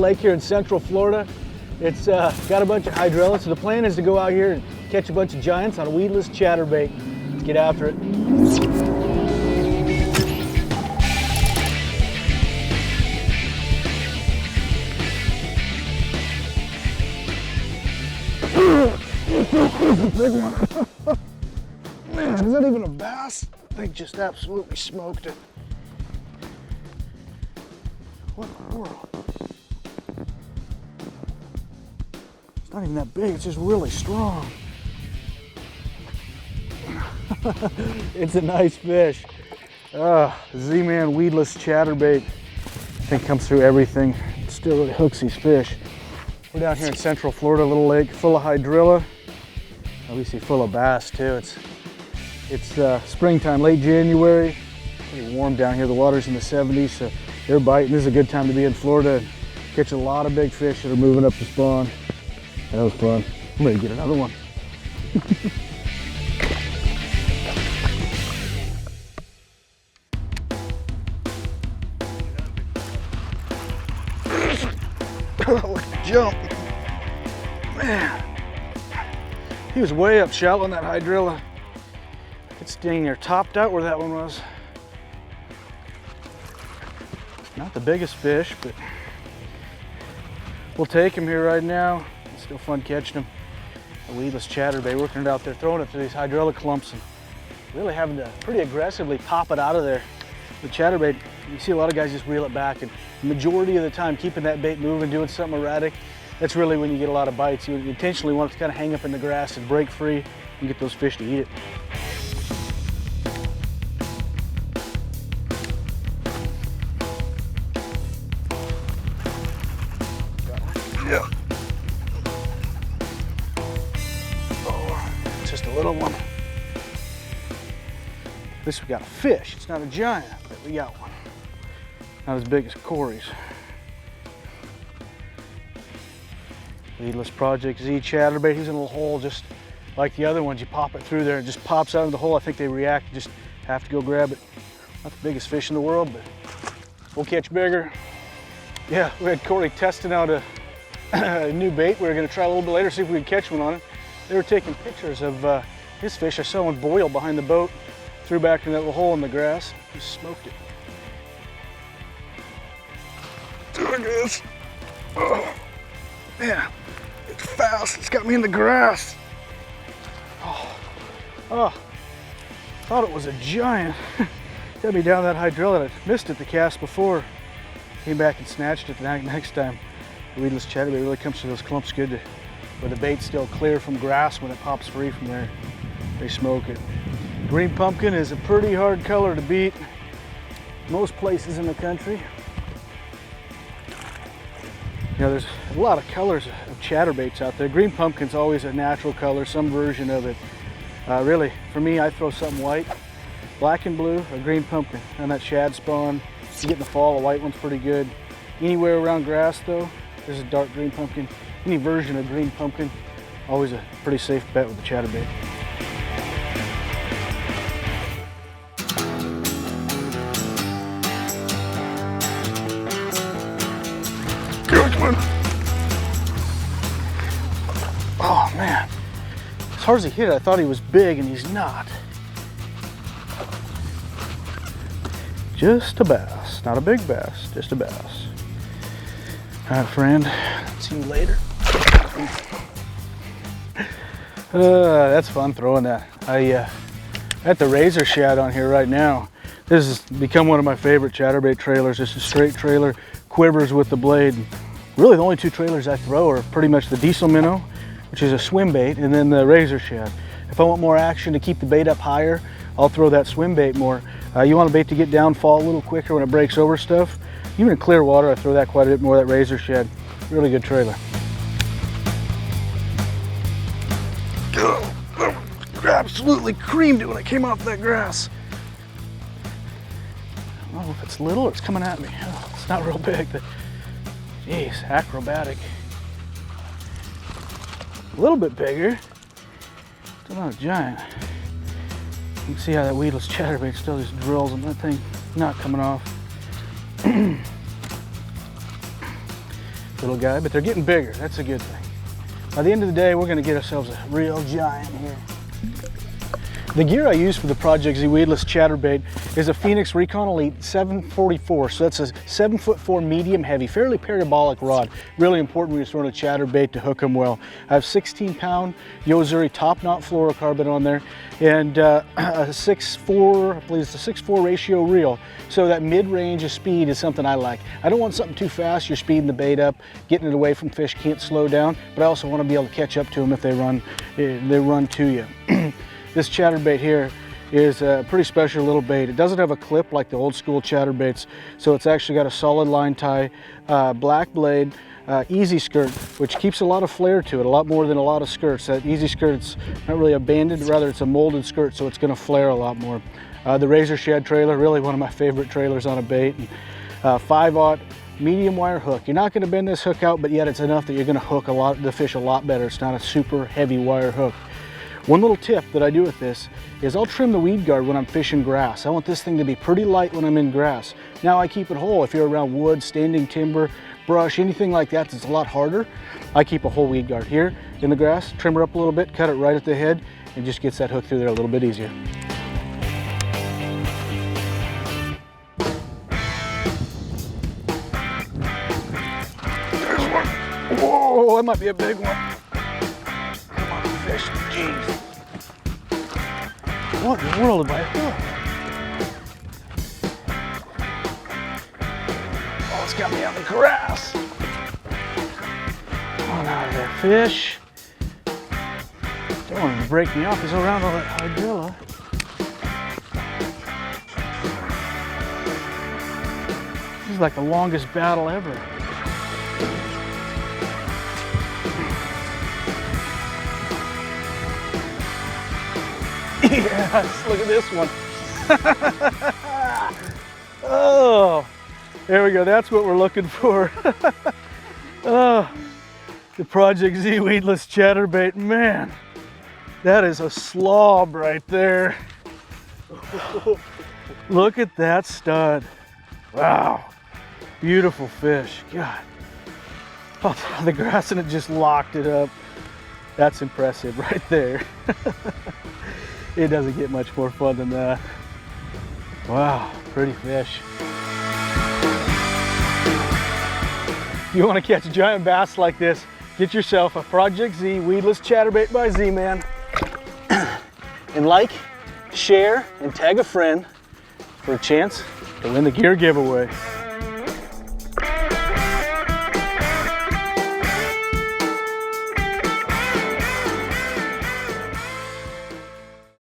lake here in Central Florida. It's got a bunch of hydrilla, so the plan is to go out here and catch a bunch of giants on a weedless chatterbait. Let's get after it. Big one. Man, is that even a bass? They just absolutely smoked it. What in the world? It's not even that big, it's just really strong. It's a nice fish. Z-Man Weedless Chatterbait. I think comes through everything. It still really hooks these fish. We're down here in Central Florida, a little lake full of hydrilla. Obviously full of bass too. It's springtime, late January. Pretty warm down here. The water's in the 70s, so they're biting. This is a good time to be in Florida and catch a lot of big fish that are moving up to spawn. That was fun. I'm ready to get another one. Look at the jump. Man. He was way up shallow on that hydrilla. It's dang near topped out where that one was. Not the biggest fish, but we'll take him here right now. It's still fun catching him. A weedless chatterbait, working it out there, throwing it through these hydrilla clumps and really having to pretty aggressively pop it out of there. The chatterbait, you see a lot of guys just reel it back, and the majority of the time keeping that bait moving, doing something erratic, that's really when you get a lot of bites. You intentionally want it to kind of hang up in the grass and break free and get those fish to eat it. Yeah. Oh, it's just a little one. At least we got a fish. It's not a giant, but we got one. Not as big as Corey's. Weedless Project Z chatterbait. He's in a little hole just like the other ones. You pop it through there, it just pops out of the hole. I think they react, you just have to go grab it. Not the biggest fish in the world, but we'll catch bigger. Yeah, we had Corey testing out a new bait. We were gonna try a little bit later, see if we could catch one on it. They were taking pictures of his fish. I saw one boil behind the boat, threw back in that little hole in the grass, just smoked it. There it is. Oh, man. It's fast, it's got me in the grass. Oh, thought it was a giant. Got me down that hydrilla. I missed it the cast before. Came back and snatched it the next time. The weedless chatterbait really comes to those clumps good where the bait's still clear from grass. When it pops free from there, they smoke it. Green pumpkin is a pretty hard color to beat most places in the country. You know, there's a lot of colors of chatterbaits out there. Green pumpkin's always a natural color, some version of it. Really, for me, I throw something white, black and blue, or green pumpkin on that shad spawn. You get in the fall, a white one's pretty good. Anywhere around grass though, there's a dark green pumpkin. Any version of green pumpkin, always a pretty safe bet with the chatterbait. Oh man, as hard as he hit it, I thought he was big and he's not. Just a bass, not a big bass, just a bass. All right, friend, see you later. That's fun throwing that. I got the razor shad on here right now. This has become one of my favorite chatterbait trailers. Just a straight trailer, quivers with the blade. Really the only two trailers I throw are pretty much the diesel minnow, which is a swim bait, and then the razor shad. If I want more action to keep the bait up higher, I'll throw that swim bait more. You want a bait to get down, fall a little quicker when it breaks over stuff. Even in clear water, I throw that quite a bit more, that razor shad. Really good trailer. Absolutely creamed it when it came off that grass. I don't know if it's little or it's coming at me. Oh, it's not real big. Jeez, acrobatic. A little bit bigger, still not a giant. You can see how that weedless chatterbait still just drills and that thing not coming off. little guy, but they're getting bigger. That's a good thing. By the end of the day, we're gonna get ourselves a real giant here. The gear I use for the Project Z Weedless Chatterbait is a Phenix Recon Elite 744. So that's a 7'4" medium heavy, fairly parabolic rod. Really important when you're throwing a chatterbait to hook them well. I have 16-pound Yo-zuri top knot fluorocarbon on there and a 6'4", I believe it's a 6'4" ratio reel. So that mid-range of speed is something I like. I don't want something too fast. You're speeding the bait up, getting it away from fish, can't slow down, but I also want to be able to catch up to them if they run to you. This chatterbait here is a pretty special little bait. It doesn't have a clip like the old school chatterbaits, so it's actually got a solid line tie, black blade, easy skirt, which keeps a lot of flair to it, a lot more than a lot of skirts. That easy skirt's not really a banded, rather it's a molded skirt, so it's gonna flare a lot more. The razor shed trailer, really one of my favorite trailers on a bait. 5/0 medium wire hook. You're not gonna bend this hook out, but yet it's enough that you're gonna hook the fish a lot better. It's not a super heavy wire hook. One little tip that I do with this is I'll trim the weed guard when I'm fishing grass. I want this thing to be pretty light when I'm in grass. Now I keep it whole. If you're around wood, standing timber, brush, anything like that that's a lot harder, I keep a whole weed guard. Here in the grass, trim her up a little bit, cut it right at the head, and just gets that hook through there a little bit easier. There's one. Whoa, that might be a big one. Come on, fish, jeez. What in the world am I hooked? Oh, it's got me on the grass. Come on out of there, fish. Don't want him to break me off. He's around all that hydrilla. This is like the longest battle ever. Yes, look at this one. Oh, there we go. That's what we're looking for. Oh, the Project Z Weedless Chatterbait. Man, that is a slob right there. Look at that stud. Wow, beautiful fish. God, oh, the grass and it just locked it up. That's impressive right there. It doesn't get much more fun than that. Wow, pretty fish. If you want to catch a giant bass like this, get yourself a Project Z Weedless Chatterbait by Z-Man. And like, share, and tag a friend for a chance to win the gear giveaway.